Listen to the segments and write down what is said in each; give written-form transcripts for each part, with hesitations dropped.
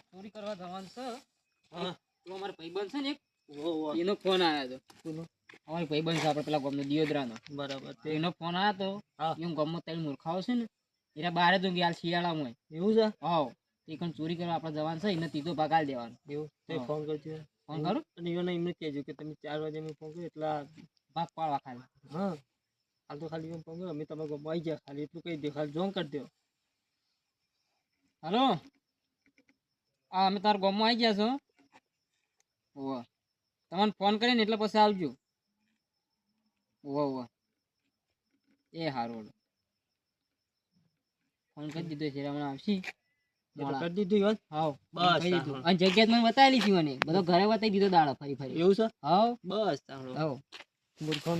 ચોરી કરવા જવાનું છે. હા તો અમારે ભાઈબંધ છે ને એક એનો ફોન આવ્યો હતો. અમારી ભાઈબંધ છે આપણે પેલા ગામનો દિયોદરાનો. બરાબર. એનો ફોન આવ્યો હતો. એમ ગામમાં ત્રણ મૂર્ખાઓ છે ને એના બારે તો ગયા શિયાળામાં. એવું છે? હા. એ કણ ચોરી કરવા આપણે જવાનું છે એને તીધો ભાગાલ દેવાનો. એવું તે ફોન કરજો. ફોન કરું અને એમને કહેજો કે તમે 4 વાગે મેં ફોન કર્યો એટલા ભાગ પાડવા ખાલી. હા હાલ તો ખાલી એમ ફોન કર્યો અમે તમારા ગામમાં આવી ગયા ખાલી એટલું કહી દો ખાલી જોન કરી દો. હાલો હા અમે તારા ગામમાં આવી ગયા છો. ઓવા તમને ફોન કરીને એટલે પછી આવજો. ઓવા એ હારું ફોન કરી દીધો છે હમણાં આવશી. કરી દીધું વાત. હા બસ અને જગ્યા મને બતાવેલી છે મને બધો ઘરે બતાવી દીધો દાડો ફરી ફરી. એવું છે? હા બસ સાંભળો. હા મૂર્ખો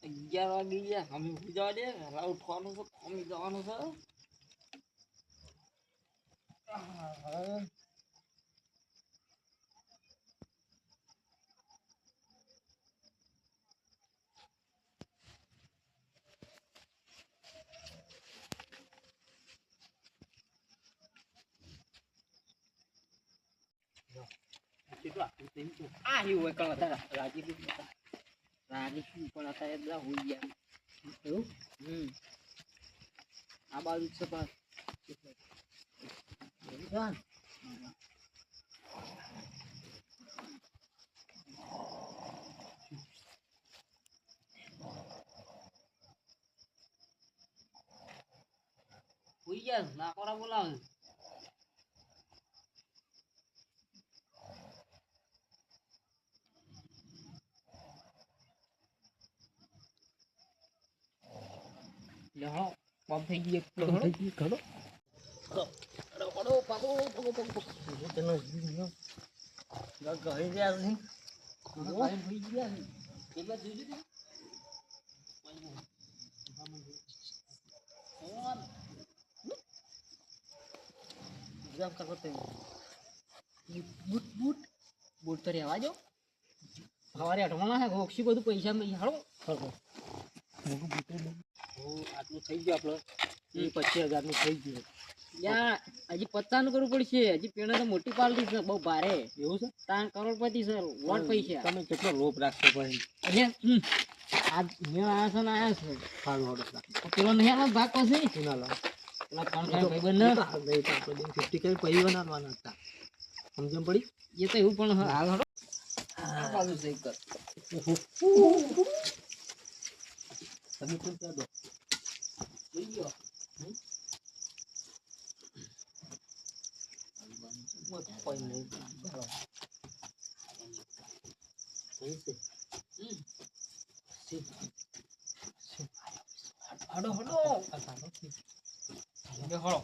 11 વાગી ગયા અમે ઉઠી જવા દે વહેલા ઉઠવાનું છે કોમી જવાનું છે. આ હી હોય કણ હતા રાજી પણ હતા બધા હોઈ ગયા. એવું આ બાજુ છે પાસ હોઈ ગયા નાકોરા બોલાવે. લ્યો પંપ થઈ ગઈ ખડો ખડો ખડો પાકો પાકો પાકો તેનો ગઈ ગયા છે. ભાઈ ભઈ ગયા છે કેટલા જોજો ને જામ કરતો બૂટ બૂટ બૂટ તો રહેવા જો સવારે અઠવાના છે ઓક્ષી બધું પૈસા મે હાલો ખરો મોટું બૂટ આટલું થઈ ગયું આપણે 25,000 નું થઈ ગયું. યા હજી 50 નું કરવું પડશે. હજી પેણે તો મોટી પાર્ટી છે બહુ ભારે. એવું છે? 3 કરોડપતિ સર વોટ પૈસા તમે કેટલો લોભ રાખશો ભાઈ. આ મેં આયા છે ને આયા છે હાલ હોડો પેલો નહીં આલો ભાગ પછી સુના લો પેલા કોણ ભાઈ બન નહીં તો આપણે 50 કરી પૈ બનાવવાના હતા સમજમ પડી એ તો એવું પણ હાલ હોડો આ બાજુ ચેક કર તમે કોણ ત્યાં દો જોઈ ગયો મત કોઈ નહીં બરાબર સહી છે હડો હડો બે હળો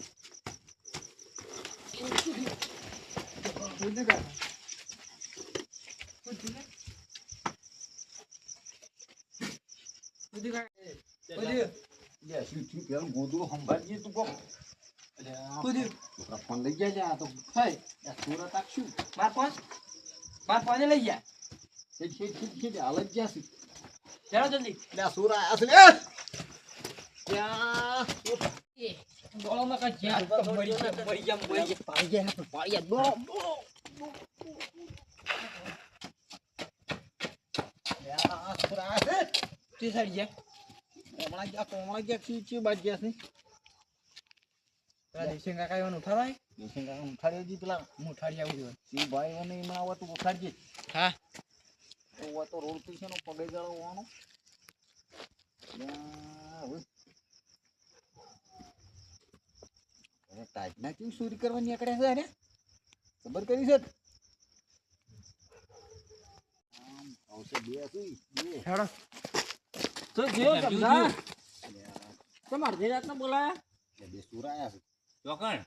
ગોદડું સંભાળીએ તું કોક ફોન લઈ ગયા તો સુરત આપશું માર ફોને લઈ ગયા હાલ જ ગયા ચાલો જલ્દી સુર આવ્યા છે ડોળો માં કઈ મરી ગયા પાડી ગયા ડોળો તે સાઈડ ગયા કોમળા ગયા ચી બાજ ગયા છે. પેલા દેશી કાકા એવાનું ઉઠાવાય દેશી કાકા ઉઠાડી દી પેલા હું ઉઠાડી આવું જોઈએ સી ભાઈ મને એમાં આવો તો ઉઠાડજે. હા તો રોડ પૈસા નો પગે જળવાનો તાજના કેવું ચોરી કરવાની આકડ્યા છે અરે ખબર કરી છે આવશે બે હેડો તો જેવો સમજા તમાર જે રાતના બોલાયા બે સુર આયા છે ચોકણ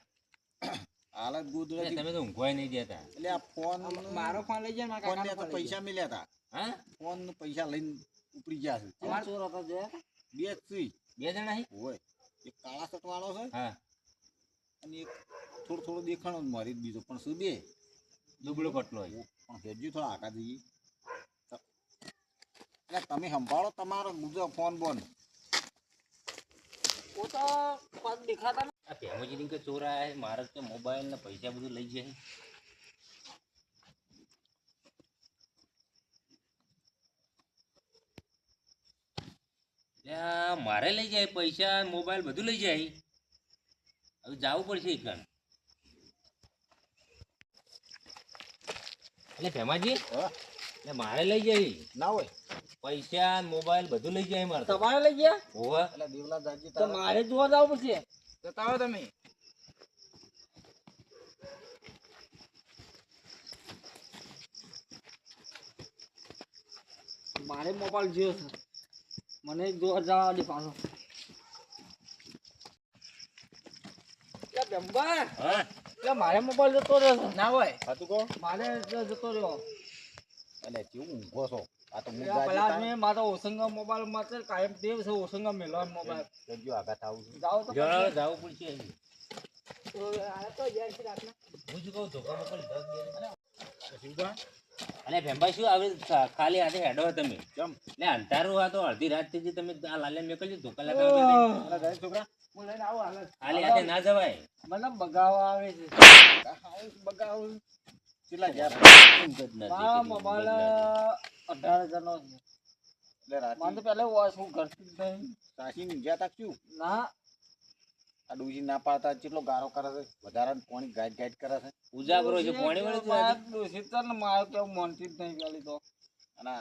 હાલત ગુદરા તમે તો ઊંઘવાય નહીં દેતા એટલે આ ફોન મારો ફોન લઈ જાય મારા કાકા તો પૈસા મળ્યા હતા. હા ફોન પૈસા લઈને ઉપડી ગયા છે. તમાર ચોર હતા જે બે જ જણા હી હોય એક કાળા શર્ટ વાળો છે હા અને એક થોડો દેખાણો મારી બીજો પણ શું બે દુબળો પટલો હોય પણ હેજી થોડા આકા દઈએ એટલે તમે સંભાળો તમારો બીજો ફોન બોન. ઓ તો પગ દેખાતા ને. આ ભેમોજીની કે ચોર આયા છે, મારા તો મોબાઈલ ને પૈસા બધું લઈ જાય. લ્યા, મારે લઈ જાય પૈસા મોબાઈલ બધું લઈ જાય. હવે જવું પડશે એકલા. એટલે ભેમાજી, હા એટલે મારે લઈ જાય ના હોય પૈસા મોબાઈલ બધું લઈ જાય મારે તો. તમારે લઈ ગયા હોવે. એટલે દેવલા જાજી તો મારે જોવા જવું પડશે. જતા આવો તમે. મારે મોબાઈલ જોયો છે, મને જોવા જવા દે પાછો. જંબા હા એટલે મારે મોબાઈલ જતો રહ્યો છે. ના હોય સાચું કહો. મારે જતો રહ્યો. એટલે કેવું ઊંઘો છો? આ તો હું પેલા જાજી મેં મારો ઓસંગા મોબાઈલ માં કાયમ દેવ છે, ઓસંગા મેળવાનો મોબાઈલ. જો આઘાત આવું છું. જાઓ તો જવું પડશે. તો આ તો જાય છે રાતના. હું શું કહું ધોકા મોકલ શું કહો? અલે ભેમભાઈ શું આવે ખાલી હાથે હેડો તમે કેમ? એટલે અંધારું આ તો અડધી રાત થી તમે આ લાલે મેકલજો ધોકા લગાવી અલા જાય છોકરા. હું લઈને આવું હાલ જ. ખાલી હાથે ના જવાય. મને બગાવવા આવે છે. બગાવ કેટલા ગયા? મારા મોબાઈલ 18,000 નો છે. એટલે રાતે મને તો પહેલા વોચ હું કરતી જ નહીં. સાચી ગયા તા શું? ના આ ડૂજી ના પાડતા કેટલો ગારો કરે છે, વધારાનું પાણી ગાઈડ ગાઈડ કરે છે. ઉજાગરો છે પાણી વળે છે આજે. દોષિત તો ને મારે કેવું માનતી જ નહીં પેલી તો. અને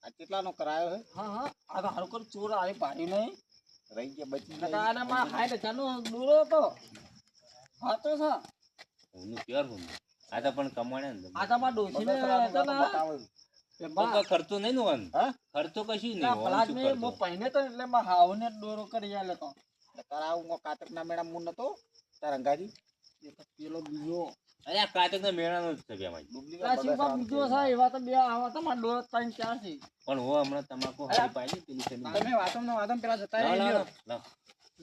આ કેટલાનો કરાયો છે? હા હા આ તો હારું કર ચોર આવી પાડી નહીં. રહી ગયા બચી નકર ગયા. આને મારા 60,000 નો દૂરો હતો. હા તો છે. હું પ્યોર હું આ તો પણ કમાણે ને આ તો મારા ડોશીને હતો ને બતાવો. તે તો બા- કોઈ ખર્ચો નહીં ને વન હા? ખર્ચો કશું ના, નહીં પલાટ શું મેં ખર્ચો? બહુ પહેને તો એટલે મારા હાવને જ દોરો કરી આલ્યો તો. એટલે કરાવું હું કાતકના મેળા મું નતો તાર અંગાજી એ તો પેલો બીજો અરે આ કાતક ના મેળાનો જ છે ભેમાજી. આ શિવબા બીજો છે એવા તો બે આવા તો મારા દોરો 3-4 છે. પણ હું હમણાં તમાકુ હારી પાડી પેલી શેની તમે વાતમ પેલા જતા લાવ, રહી લાવ, લાવ.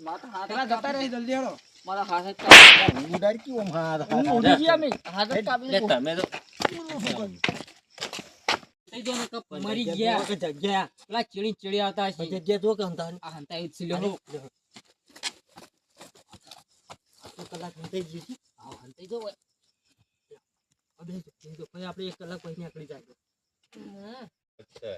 મારા તો હાથ પેલા જ જતા કાપી રહી જલ્દી હેડો. મારા હાથ જ કાપી. હું ઉડાડી કેવું આમ હાથ હું ઉડી ગયા મેં. હાથ જ કાપી એટલે તમે તો થઈ ગયો ને કપ મરી ગયા. પેલા ચીડી આવતા હશે. આ હંતાઈ જ છે, લ્યો. હા, હંતાઈ જો હોય. અચ્છા.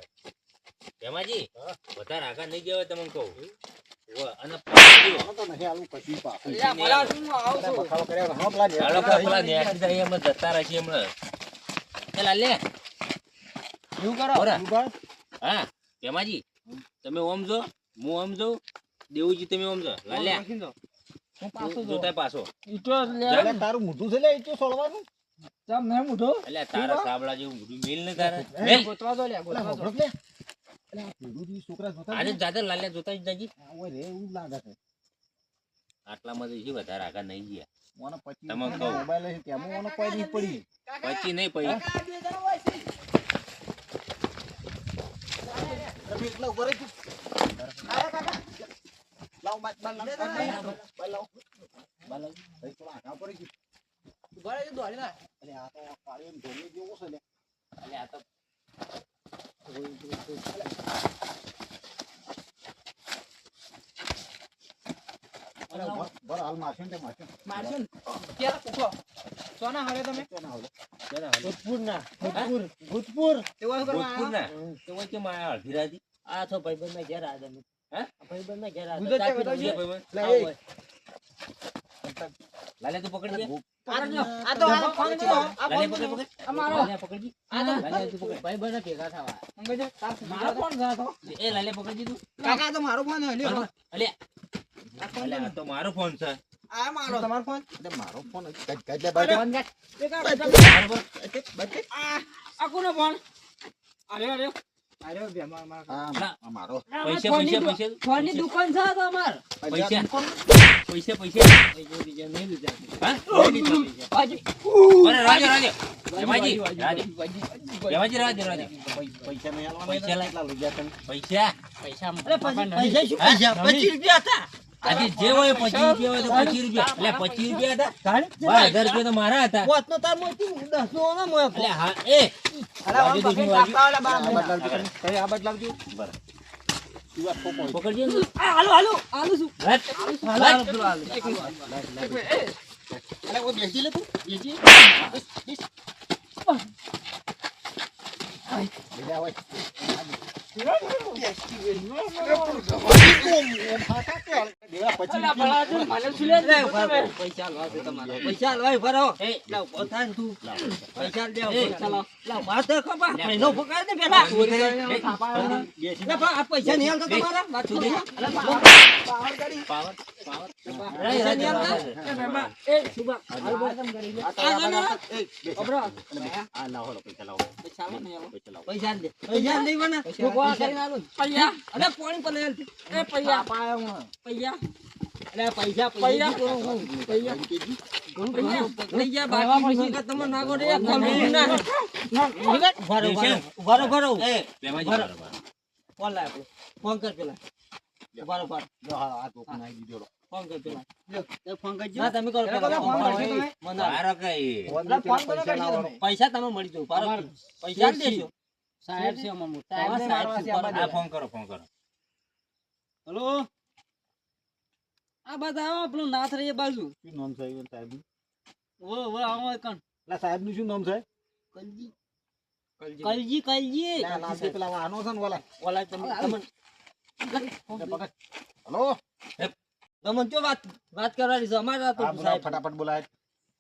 ભેમાજી હા? વધારે આગળ નહીં જવાય તમને કહું હોવે, અને પાછું આનો તો નહીં આલું કશું પાછું. અલ્યા, ભલા શું આવું છું? બખાડો કર્યા વગર. હા, પેલા આ લોકો પેલા નેટ જાય એમ જતા રહેશે હમણાં. ચાલ લે એવું કરો. બોરા. ઉભા. હા ભેમાજી તમે ઓમ જો હું ઓમ જો દેવુજી તમે ઓમ જો લાલ્યા હું પાછો જોતા પાછો ઈટો લે. એટલે તારું મોઢું છે લે એ તો સોળવાનું. ચમ નહીં મૂઢો. એટલે તારા સાબળા જેવું બધું મેલ ને તારે એ, મેલ ગોતવા દો લે, એટલે ગોતવા દો. હોભળો લે. એટલે આ પેલું છોકરા જોતા આજે જાતે લાલ્યા જોતા જ જાજી આ હોય રે એવું જ લાગે છે. આટલામાં તો છે વધારે આગળ નહીં ગયા મને પછી તમે કહો. મોબાઈલ છે તેમાં મને કોઈ નહીં પડી. પછી નહીં પછી તમે એકલા ઉભા રહેજો. લાવ બાર લાવ બાર લાવ. ભાઈ થોડા આઘા પડી ગયું. અરે આ તો કાળિયો ને ધોળિયો જેવો છે લે. એટલે આ તો અરે ભર હાલ મારશે ને તે મારશે. મારશો ને. ક્યારે પૂછો. સોના હારે તમે? કેના હવે? કેના હાલે? ભૂતપૂરના. ભૂતપૂર. ભૂતપૂર. તેઓ શું કરવા ભોજપુર આયા? ના તો વચ્ચે માયા અડધી રાતી આ તો ભાઈબંધના ઘેર આવ્યા તમે. હે? આ ભાઈબંધના ઘેર ગુજર છે આવ્યા. બતાવજે. ભાઈબંધ? લે, આવો એ. હોય. લાલ્યા તું પકડી દે આ જો, આ તો આ ફોન જો, આ લાલ્યા ફોન પકડ જો. પકડ આ મારો. લાલ્યા પકડજી આ તો લાલ્યા તું પકડ ભાઈબંધ ભેગા થવા. સમજો? મારો ફોન ગયો તો. એ લાલ્યા પકડજી તું કાકા આ તો મારો ફોન હે, લ્યો. અલ્યા આ ફોન અલ્યા આ તો મારો ફોન છે આ મારો. તમારો ફોન? એટલે મારો ફોન ગજ લે બાજુ. ફોન કાઢ. એ કાઢ. મારો ફોન આ કોનો ફોન? અરે અરે અરે બે માર હા, આ મારો. પૈસા પૈસા પૈસા ફોનની દુકાન છે તો અમાર. પૈસા પૈસા પૈસા હા બાજી. અરે રાજે રાજે જમાજી રાજે જમાજી રાજે રાજે પૈસા નહીં આલવાના. પૈસા લાય. કેટલા લઈ ગયા તમે? પૈસા પૈસા પૈસા શું હા? પૈસા? 25 રૂપિયા હતા. આજે જે હોય 25 રૂપિયા હોય તો 25 રૂપિયા એટલે 25 રૂપિયા હતા 12,000 રૂપિયા તો મારા હતા પોતનો તાર મોતી 10 નો ના મોય. એટલે હા એ વાગ્યું તો શું વાગ્યું? આ બદલાવજો તમે. તમે આ બદલાવજો. બરાબર. તું આ ખોખો. પકડજો ને. હાલો શું હટ. હાલો પેલો હાલો અરે ઓ બેસી લે તું. બેસી. બેજા હોય. દેવા પછી અલા ભલા જો મને સુલે દે પૈસા લાવ છે તમારા પૈસા લાવ ભરો એ લાવ પોતા તું પૈસા દે પૈસા લાવ લાવ વાત ખબા મહિનો પકડ દે પેલા બેસી લે આ પૈસા નહીં આલતા તમારા વાત છોડી પાવર કરી. પાવર પૈસા નહીં આલતા એ બાબા એ સુબા હાલ બોલ તમ કરી લે આ જો અબરો આ લાવો પૈસા લાવો. પૈસા આલો નહીં આલો પૈસા લાવો. પૈસા દે પૈસા દે મને તું કોણ કરીને આલો પૈસા અરે પાણી પર લે એ પૈસા પૈસા અરે પૈસા પૈસા પૈસા પૈસા બાકી પૈસા તમે નાગો રે ખમી ના ભરો ભરો એ બેમાજી બરાબર. ફોન લાય ફોન કર પેલા ભરો ભરો જો હા આ તો નાઈ દીધો રો. ફોન કર પેલા એ ફોન કરજો. ના તમે કરો પેલા ફોન કરજો તમે મને બારો કઈ. પૈસા લાવો. પૈસા તમે મળી જાવ ભરો પૈસા દેજો સાહેબ છે અમાર મોટા સાહેબ આ ફોન કરો ફોન કરો. હેલો આ બાદ આવો પેલું નાથ રે બાજુ શું નામ છે ઈવન સાહેબનું? ઓ આવો કણ પેલા સાહેબનું શું નામ છે? કલજી કલજી કલજી ના, નામ છે પેલા આનો છે ને ઓલા. ઓલા તમે તમે એ પકડ. હલો. તમને તો વાત કરવાની છે અમારા તો આ બોલાવો, સાહેબ ફટાફટ બોલાય.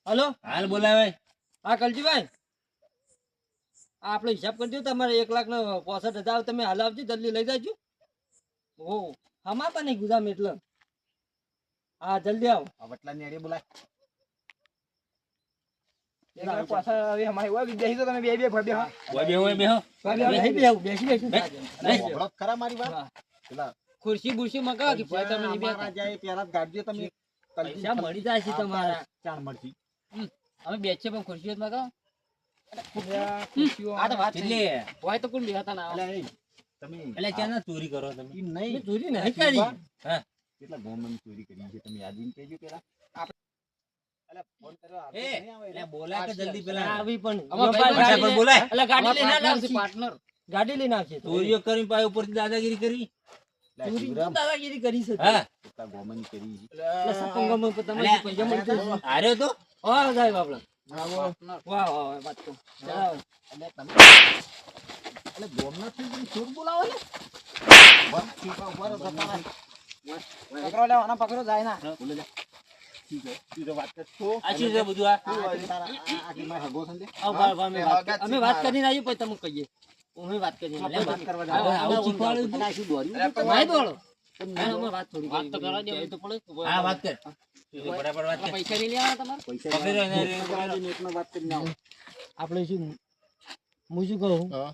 હેલો હાલ બોલાવે. હા કલજીભાઈ આ આપણો હિસાબ કરજો તમારે 1,65,000 તમે હાલ આવજો જલ્દી લઈ જાજો ઓ હમાતા નહીં ગુદામ એટલે હા જલ્દી આવો આ વટલાની આડી બોલાય. ઓય બેહો. સાંભળો તો ખરા મારી વાત. પેલા ખુરશી બુરશી મગાવો કે ભાઈ તમે નહીં અમારા બેઠા. જાય પેલા જ ગાડજો તમે. પૈસા મળી જાય છે તમારા ચાણ મળતી. અમે બેસીએ પણ ખુરશીઓ જ મગાવો આ તો વાત એટલે હોય તો કોણ બેહતા ના આવે. અલ્યા એ તમે એટલે ચાના ચોરી કરો તમે? ઈ નહીં. મેં ચોરી નહીં કરી હા. કેટલા ગોમન ચોરી કરી છે તમે યાદ ઈને કહેજો પેલા. અલ્યા ફોન કર્યો આવતો એ નહીં આવે એટલે બોલા કે જલ્દી પેલા આવી પણ અમાર ભાઈ પર બોલાય. એટલે ગાડી લઈને આવશે પાર્ટનર ગાડી લઈને આવશે ચોરીઓ કરીને પાય ઉપરથી દાદાગીરી કરી. અલ્યા ચોરી શિવરામ, દાદાગીરી કરી છે હા કેટલા ગોમન કરી છે. એટલે સત્સંગમાં પણ તમને અલ્યા, પૈસા મળી જશે. હાર્યો તો વાહ સાહેબ આપણે પાર્ટનર. વાહ વાહ વાહ વાત તો ચલાવો. અલ્યા તમે અલ્યા ગોમના થી તમે ચોર બોલાવો ને. બસ ઠીક છે, ઉભા રહો તો તમારે. પકડો લેવાના પકડો જાય ના બોલો જા. ઠીક છે, તું તો વાત કર. આ શું છે બધું આ? આ તારા આ કે મારા હગો છે ને તે? અમે વાત કરીને આવીએ પછી તમે કહીએ અમે વાત કરીને આપણે વાત કરવા આવો, જાઓ. આવો શીખવાડ્યું અલ્યા શું દોર્યું? માહિત વાળો પણ હા, અમે વાત થોડી વાત તો કરવા દે. હા વાત કર. બરાબર વાત કર. પૈસા નહીં લેવાના તમારે પૈસા પકડી રહ્યો ને, પકડાજો ને એકનો વાત કરીને આવો. આપણે શું હું શું કહું હા,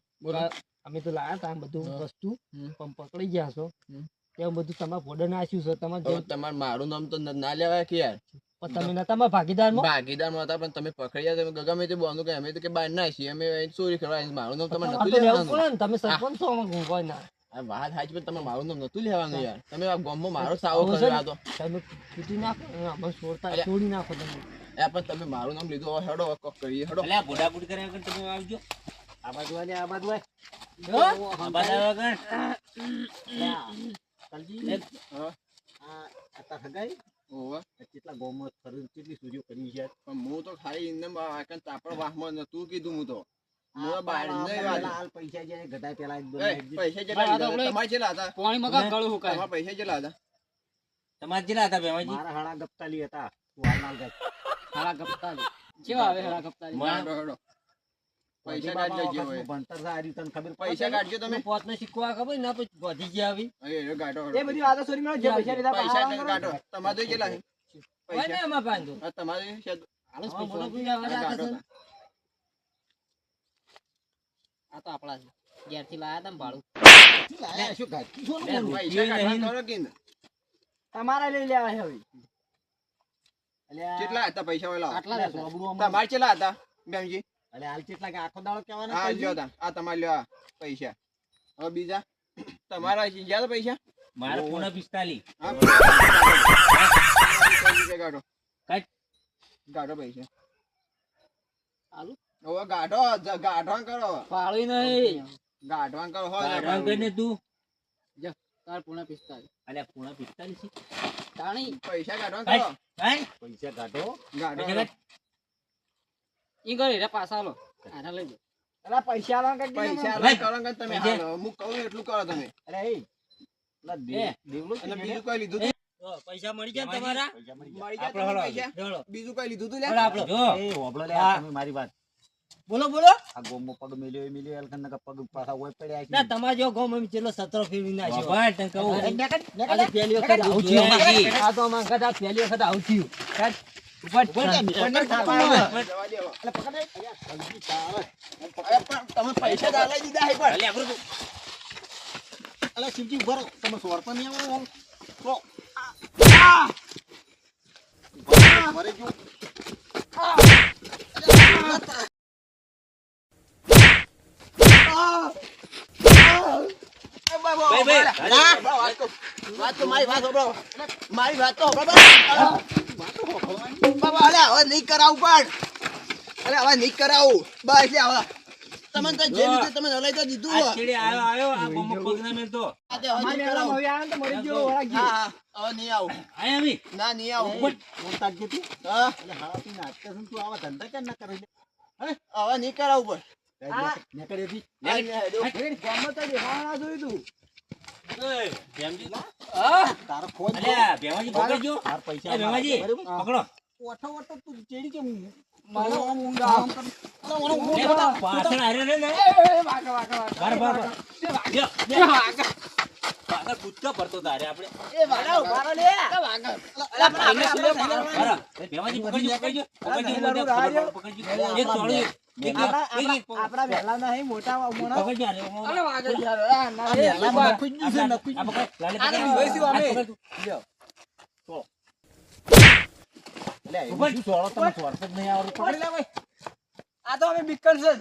અમે તો લાયા તા બધું વસ્તુ હમ. પણ પકડી ગયા છો હમ. ત્યાં બધું તમારે ફોડર નાખ્યું છે તમારે હવે તમારે મારું નામ તો ના લેવાય કે યાર પણ તમે નતા તમારા ભાગીદારમાં ભાગીદારમાં હતા પણ તમે પકડી ગયા તમે ગમે તે બોંધું કે અમે તો કે બહાર ના છીએ અમે અહીં ચોરી કરવા આવીએ. મારું નામ તમારે તમારે નતું તો રહેવું લેવાનું. પડે ને, તમે સરપંચ છો અમે કોઈ ના આ વાત સાચી પણ તમારે મારું નામ નતું લેવાનું યાર. તમે આ ગામમાં મારો સાવો આવું છે કર્યો ને? આ તો. તમે તૂટી નાખો અને અમે છોડતા અલ્યા. છોડી નાખો તમે એ પણ તમે મારું નામ લીધું હવે હેડો હવે કોક કરીએ હેડો. એટલે આ બોડાબોડ કર્યા વગર તમે આવજો. આ બાજુ આલે, આ બાજુ આય. આ બધા વગર. કલજી, હા. આ તાર હગાઈ? ઓવે. કેટલા ગોમમાં ફરીને કેટલી ચોરીઓ કરી છે. પણ હું તો ખાલી ઇન્દમ આકન તાપડ વાહમાં નતું કીધું હું તો. હું તો બહાર આ નહીં પેલા વાત. હાલ પૈસા જે ગધાય પેલા જ એ, બોલાવી પૈસા કેટલા લીધા હતા? તમારે કેટલા હતા? પાણી મગા ગળું હુકાય તમારા પૈસા કેટલા હતા? તમારે કેટલા હતા દીધી. બેમાજી? મારા હાડા ગપ્તાલી હતા. વારનાલ ગાય. હાલા ગપ્તાલી કેવા આવે હાલા ગપ્તાલી હેડો, હેડો. પૈસા કાઢજો જે હોય. ભણતર છે, આ રીતે તને ખબર પડે? પૈસા કાઢજો તમે. પોત ને શીખવા ખબર ના પછી વધી ગયા આવી એ ગાડો એ બધી વાતો છોડી મેલો, જે પૈસા લીધા પૈસા પાછા ને કાઢો. તમારે તો કેટલા છે? હોય ને પૈસા એમાં બાંધો આ તમારે છે? હાલો હા, મોટો બોલો. કોઈ આવે આ રાખે કાઢો. છે. આ તો આપણા છે ઘેરથી લાયા તા ને ભાડું લાયા શું ગાંઠી છો ને? પૈસા કાઢવા કરો કે ને? તમારા લઈ લેવા છે હવે. અલ્યા, કેટલા હતા પૈસા વાળા? આટલા જ હતા. સોબડું અમારે- તમારે કેટલા હતા બેનજી? અલ્યા, હાલ કેટલા કે આખો દાડો કહેવાના આ કલજી? લ્યો તા. આ તમારે લ્યો આ પૈસા. હવે બીજા તમારા જ્યાં તો પૈસા મારે પૂણા 45. હા પૈસા કાઢો. કાઢ. કાઢો પૈસા. હાલો હવે ગાઢો ગાઢવાન કરો પાળી નહીં ગાઢવાન કરો હો ગાઢવાન કરીને તું તાર પૂણા 45 અલ્યા પૂણા 45 તાણી પૈસા ગાઢવાન કાંઈ? કરો કાંઈ? પૈસા કાઢો ગાઢો પૈસા ઈ ગળી રે પાછા લો આના લઈ જાઓ અલા પૈસા આલો કાઢી પૈસા ભાઈ. કરો કે તમે પૈસા. હાલો હું કહું એટલું કરો તમે અરે એ અલા દેવલો અને બીજું કોઈ લીધું તું? તો પૈસા મળી જાય ને તમારા પૈસા મળી મળી આપણે જાય હળો. પૈસા જોડો. બીજું કોઈ લીધું તું લે બોલો આપણો. જો એ હોબળો લે હા. તમે મારી વાત બોલો બોલો આ ગોમો પગ મિલ્યો એલકન ના પગ પાછા હોય પડ્યા છે ના તમારે જો ગોમ એમ ચેલો 17 ફેરવી નાખ્યો બાબા તને કહું આજે પહેલી વખત આવું થયું જી. આ તો અમારા ઘરે આ પહેલી વખત આવું થયું ઉપર જવા દેવો. અરે પણ તમે પૈસા તો આલાઈ દીધા હે પણ અલ્યા આપણું તો- અલા શિવજી ઉભા રહો તમે સ્વરતા નહીં આવો તો મરે જો ભાઈ, ભાઈ. વાત તો મારી વાત સાંભળો. મારી વાત તો સાંભળો. બાબા અલે હવે નહીં કરાવું પણ અલે હવે નહીં કરાવું બસ લે હવે તમને તો જે લીધું તમે હલાઈ તો દીધું આ હો. છેડે આવ્યો આ ગોમો પગ ના મેલતો આ તે હવે નહીં કરાવું. હા હા હવે નહીં આવું આય આવી ના નહીં આવું બોલતા જ તું હા એટલે હારા તું નાચતે છે ને તું આવા ધંધા કેમ ના કરી લે હવે નહીં કરાવું ને કરી દી પણ ગામમાં તો દેખાણા જોઈ તું ઓય, ભેમજી. તારો ખોજ અલ્યા ભેમાજી પકડજો તાર પૈસા એ ભેમાજી પકડો ઓઠો ઓઠો તું ચેડી કેમ મારો આમ ઊંઘા આમ કર લે, પાછળ હારે રે ને બાર બાર બાર. લ્યો, પાછળ કૂદકા ભરતો તારે આપણે બરાબર. એ ભેમાજી પકડજો પકડજો પકડજો એક ચોળું એક આપણા વહેલા ના મોટા મોણા પકડજો હારે. આ પકડ આ પકડ, લાલે પકડ. જોઈશું અમે. આ પકડ તું. એટલે એ શું સોળો તમે સ્વરત જ નહીં આવડતું પકડી લે ભાઈ આ તો અમે બીકન છે